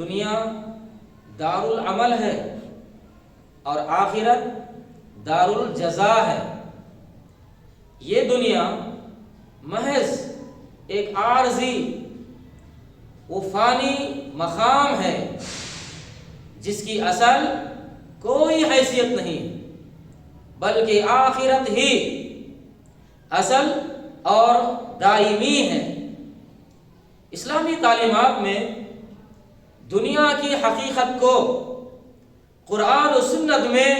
دنیا دار العمل ہے اور آخرت دار الجزا ہے۔ یہ دنیا محض ایک عارضی و فانی مقام ہے جس کی اصل کوئی حیثیت نہیں، بلکہ آخرت ہی اصل اور دائمی ہے۔ اسلامی تعلیمات میں دنیا کی حقیقت کو قرآن و سنت میں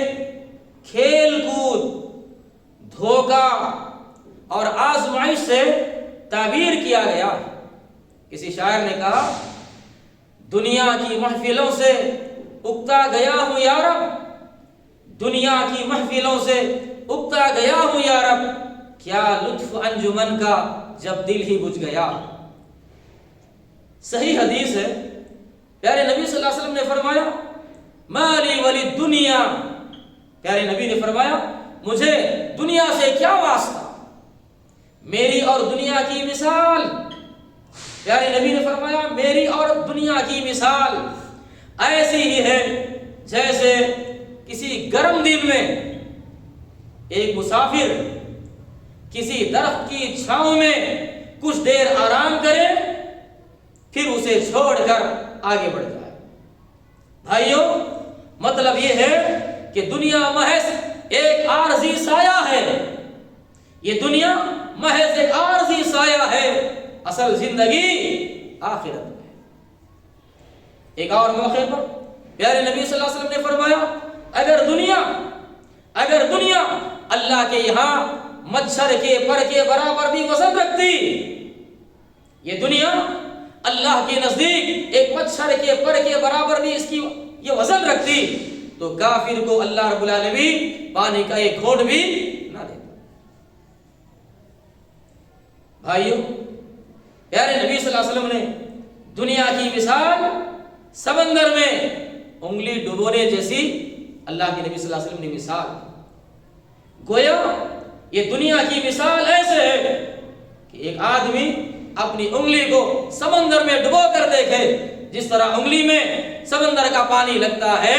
کھیل کود، دھوکہ اور آزمائش سے تعبیر کیا گیا۔ کسی شاعر نے کہا، دنیا کی محفلوں سے اکتا گیا ہوں یا رب، دنیا کی محفلوں سے اکتا گیا ہوں یا رب، کیا لطف انجمن کا جب دل ہی بجھ گیا۔ صحیح حدیث ہے، پیارے نبی صلی اللہ علیہ وسلم نے فرمایا، مالی ولی دنیا، پیارے نبی نے فرمایا مجھے دنیا سے کیا واسطہ، میری اور دنیا کی مثال، پیارے نبی نے فرمایا میری اور دنیا کی مثال ایسی ہی ہے جیسے کسی گرم دن میں ایک مسافر کسی درخت کی چھاؤں میں کچھ دیر آرام کرے پھر اسے چھوڑ کر آگے بڑھ جائے۔ بھائیوں، مطلب یہ ہے کہ دنیا محض ایک عارضی سایہ ہے، یہ دنیا محض ایک عارضی سایہ ہے، اصل زندگی آخرت میں۔ ایک اور موقع پر پیارے نبی صلی اللہ علیہ وسلم نے فرمایا، اگر دنیا اللہ کے یہاں مچھر کے پر کے برابر بھی وزن رکھتی، یہ دنیا اللہ کے نزدیک ایک مچھر کے پر کے برابر بھی اس کی یہ وزن رکھتی، تو کافر کو اللہ رب العالمین پانی کا ایک گھونٹ بھی نہ دیتا۔ بھائیو، پیارے نبی صلی اللہ علیہ وسلم نے دنیا کی مثال سمندر میں انگلی ڈبونے جیسی اللہ کے نبی صلی اللہ علیہ وسلم نے مثال، گویا یہ دنیا کی مثال ایسے ہے کہ ایک آدمی اپنی انگلی کو سمندر میں ڈبو کر دیکھے، جس طرح انگلی میں سمندر کا پانی لگتا ہے،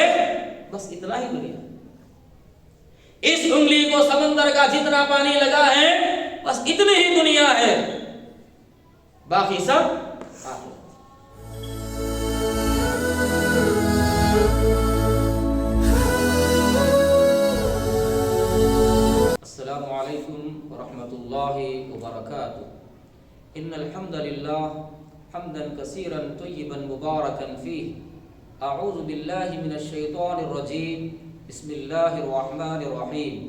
بس اتنا ہی دنیا، اس انگلی کو سمندر کا جتنا پانی لگا ہے بس اتنی ہی دنیا ہے، باقی سب آخرت۔ السلام علیکم ورحمۃ اللہ وبرکاتہ۔ ان الحمد للہ حمدا کثیرا طیبا مبارکا فیہ، اعوذ باللہ من الشیطان الرجیم، بسم اللہ الرحمن الرحیم،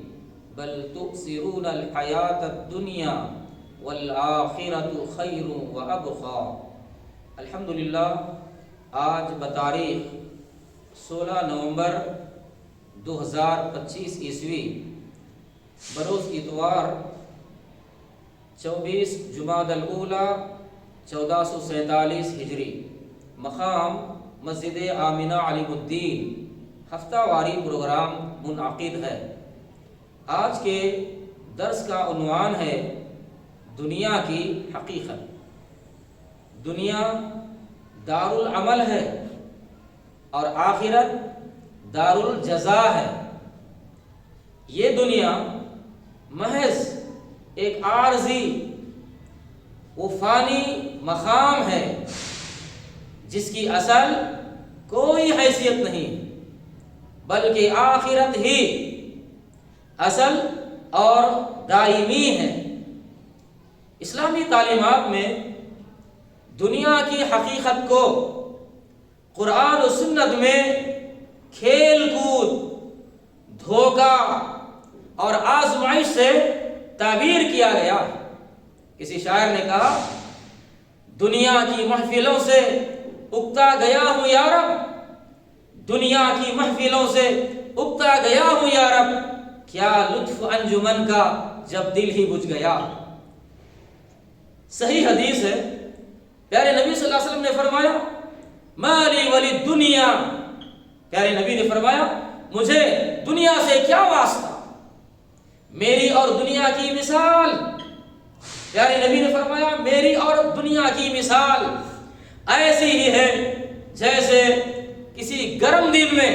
بل تؤثرون الحیاۃ الدنیا والآخرۃ خیر وابقی۔ الحمدللہ، آج بتاریخ 16 نومبر 2025 عیسوی بروز اتوار 24 جمادی الاولیٰ 1447 ہجری، مقام مسجد آمنہ علیم الدین، ہفتہ واری پروگرام منعقد ہے۔ آج کے درس کا عنوان ہے دنیا کی حقیقت۔ دنیا دار العمل ہے اور آخرت دار الجزا ہے۔ یہ دنیا محض ایک عارضی و فانی مقام ہے جس کی اصل کوئی حیثیت نہیں، بلکہ آخرت ہی اصل اور دائمی ہے۔ اسلامی تعلیمات میں دنیا کی حقیقت کو قرآن و سنت میں کھیل کود، دھوکہ اور آزمائش سے تعبیر کیا گیا۔ کسی شاعر نے کہا، دنیا کی محفلوں سے اکتا گیا ہوں یا رب، دنیا کی محفلوں سے اکتا گیا ہوں یا رب، کیا لطف انجمن کا جب دل ہی بجھ گیا۔ صحیح حدیث ہے، پیارے نبی صلی اللہ علیہ وسلم نے فرمایا، مالی ولی دنیا، پیارے نبی نے فرمایا مجھے دنیا سے کیا واسطہ، میری اور دنیا کی مثال، پیارے نبی نے فرمایا میری اور دنیا کی مثال ایسی ہی ہے جیسے کسی گرم دن میں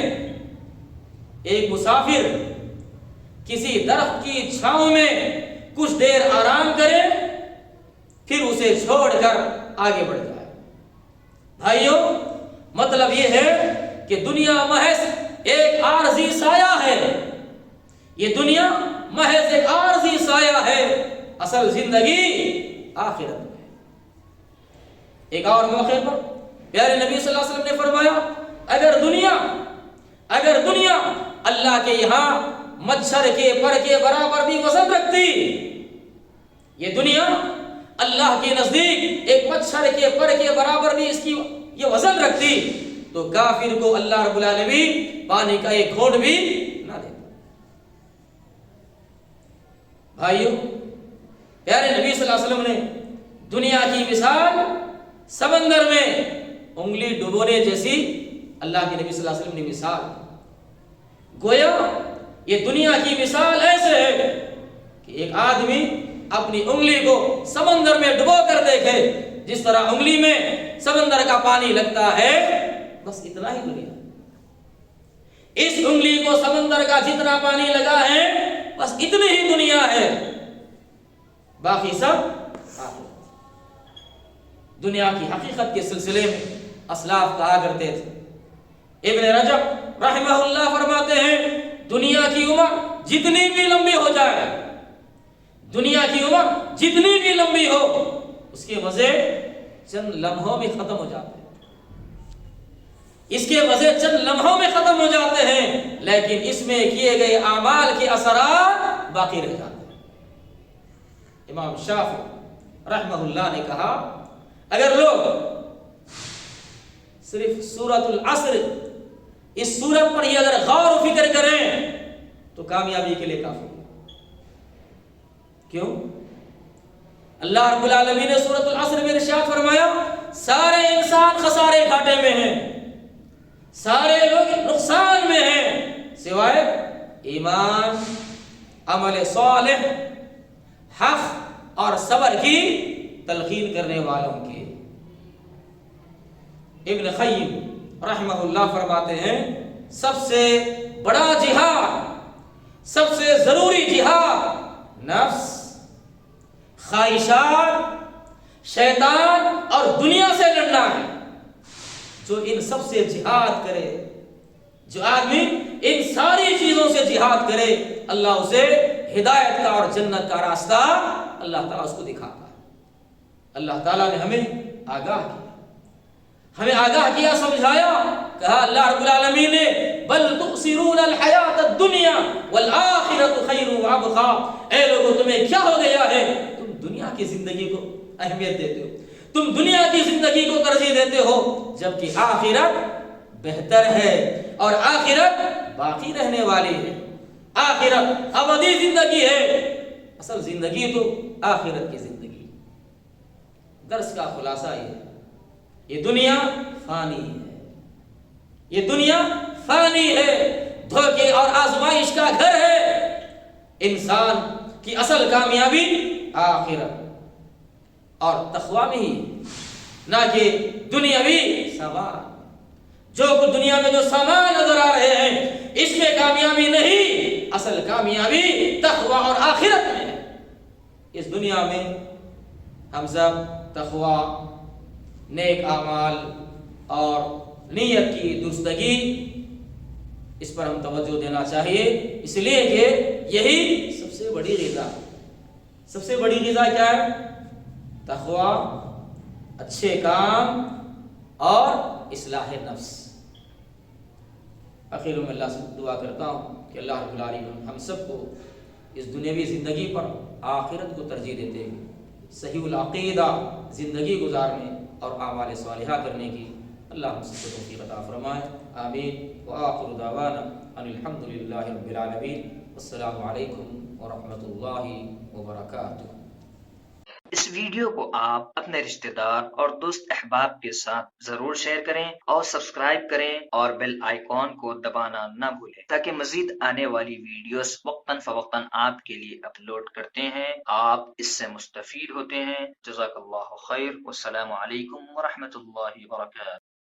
ایک مسافر کسی درخت کی چھاؤں میں کچھ دیر آرام کرے پھر اسے چھوڑ کر آگے بڑھ جائے۔ بھائیوں، مطلب یہ ہے کہ دنیا محض ایک عارضی سایہ ہے، یہ دنیا محض ایک عارضی سایہ ہے، اصل زندگی آخرت میں۔ ایک اور موقع پر پیارے نبی صلی اللہ علیہ وسلم نے فرمایا، اگر دنیا اللہ کے یہاں مچھر کے پر کے برابر بھی وزن رکھتی، یہ دنیا اللہ کے نزدیک ایک مچھر کے پر کے برابر بھی اس کی یہ وزن رکھتی، تو کافر کو اللہ رب العالمین پانی کا ایک گھونٹ بھی نہ دیتا۔ بھائیو، پیارے نبی صلی اللہ علیہ وسلم نے دنیا کی مثال سمندر میں انگلی ڈبونے جیسی اللہ کے نبی صلی اللہ علیہ وسلم نے مثال، گویا یہ دنیا کی مثال ایسے ہے کہ ایک آدمی اپنی انگلی کو سمندر میں ڈبو کر دیکھے، جس طرح انگلی میں سمندر کا پانی لگتا ہے، بس اتنا ہی دنیا۔ اس انگلی کو سمندر کا جتنا پانی لگا ہے بس اتنی ہی دنیا ہے، باقی سب آخرت۔ دنیا کی حقیقت کے سلسلے میں اسلاف کہا کرتے تھے، ابن رجب رحمہ اللہ فرماتے ہیں، دنیا کی عمر جتنی بھی لمبی ہو جائے، دنیا کی عمر جتنی بھی لمبی ہو، اس کے مزے چند لمحوں میں ختم ہو جاتے ہیں، اس کے مزے چند لمحوں میں ختم ہو جاتے ہیں، لیکن اس میں کیے گئے اعمال کے اثرات باقی رہ جاتے ہیں۔ امام شافعی رحمہ اللہ نے کہا، اگر لوگ صرف سورۃ العصر اس سورت پر ہی اگر غور و فکر کریں تو کامیابی کے لیے کافی ہے۔ کیوں؟ اللہ رب العالمین نے سورۃ العصر میں ارشاد فرمایا، سارے انسان خسارے گھاٹے میں ہیں، سارے لوگ نقصان میں ہیں، سوائے ایمان، عمل صالح، حق اور صبر کی تلقین کرنے والوں کے۔ ابن قیم رحمہ اللہ فرماتے ہیں، سب سے بڑا جہاد، سب سے ضروری جہاد نفس، خواہشات، شیطان اور دنیا سے لڑنا ہے۔ جو ان سب سے جہاد کرے، جو آدمی ان ساری چیزوں سے جہاد کرے، اللہ اسے ہدایت کا اور جنت کا راستہ اللہ تعالیٰ اس کو دکھاتا ہے۔ اللہ تعالیٰ نے ہمیں آگاہ کیا، سمجھایا، کہا اللہ رب العالمین نے، بل تؤثرون الحیات الدنیا والآخرۃ خیر وابقیٰ، اے لوگو تمہیں کیا ہو گیا ہے، تم دنیا کی زندگی کو اہمیت دیتے ہو، تم دنیا کی زندگی کو ترجیح دیتے ہو، جبکہ آخرت بہتر ہے اور آخرت باقی رہنے والی ہے، آخرت ابدی زندگی ہے، اصل زندگی تو آخرت کی زندگی۔ درس کا خلاصہ یہ ہے، یہ دنیا فانی ہے، یہ دنیا فانی ہے، دھوکے اور آزمائش کا گھر ہے، انسان کی اصل کامیابی آخرت اور تقوی میں ہی، نہ کہ دنیاوی سامان۔ جو کچھ دنیا میں جو سامان نظر آ رہے ہیں اس میں کامیابی نہیں، اصل کامیابی تقوی اور آخرت میں ہے۔ اس دنیا میں ہم سب تقوی، نیک اعمال اور نیت کی درستگی، اس پر ہم توجہ دینا چاہیے، اس لیے کہ یہی سب سے بڑی غذا ہے۔ سب سے بڑی غذا کیا ہے؟ تقوی، اچھے کام اور اصلاح نفس۔ آخر میں اللہ سے دعا کرتا ہوں کہ اللہ رب العالمین ہم سب کو اس دنیاوی زندگی پر آخرت کو ترجیح دیتے ہوئے صحیح العقیدہ زندگی گزارنے اور اعمال صالحہ کرنے کی اللہ ہم سب کو توفیق عطا فرمائے، آمین۔ وآخر دعوانا ان الحمد للہ رب العالمین، والسلام علیکم ورحمۃ اللہ وبرکاتہ۔ اس ویڈیو کو آپ اپنے رشتہ دار اور دوست احباب کے ساتھ ضرور شیئر کریں اور سبسکرائب کریں اور بیل آئیکن کو دبانا نہ بھولیں، تاکہ مزید آنے والی ویڈیوز وقتاً فوقتاً آپ کے لیے اپلوڈ کرتے ہیں، آپ اس سے مستفید ہوتے ہیں۔ جزاک اللہ خیر، والسلام علیکم ورحمۃ اللہ وبرکاتہ۔